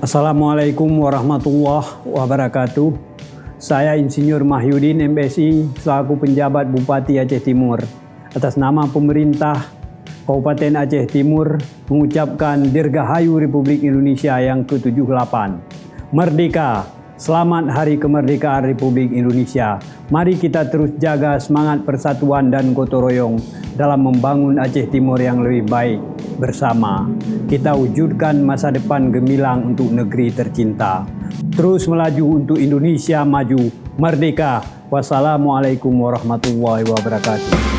Assalamualaikum warahmatullahi wabarakatuh. Saya Insinyur Mahyudin MSI selaku penjabat Bupati Aceh Timur. Atas nama pemerintah Kabupaten Aceh Timur mengucapkan Dirgahayu Republik Indonesia yang ke-78. Merdeka! Selamat Hari Kemerdekaan Republik Indonesia. Mari kita terus jaga semangat persatuan dan gotong royong dalam membangun Aceh Timur yang lebih baik bersama. Kita wujudkan masa depan gemilang untuk negeri tercinta. Terus melaju untuk Indonesia maju. Merdeka! Wassalamualaikum warahmatullahi wabarakatuh.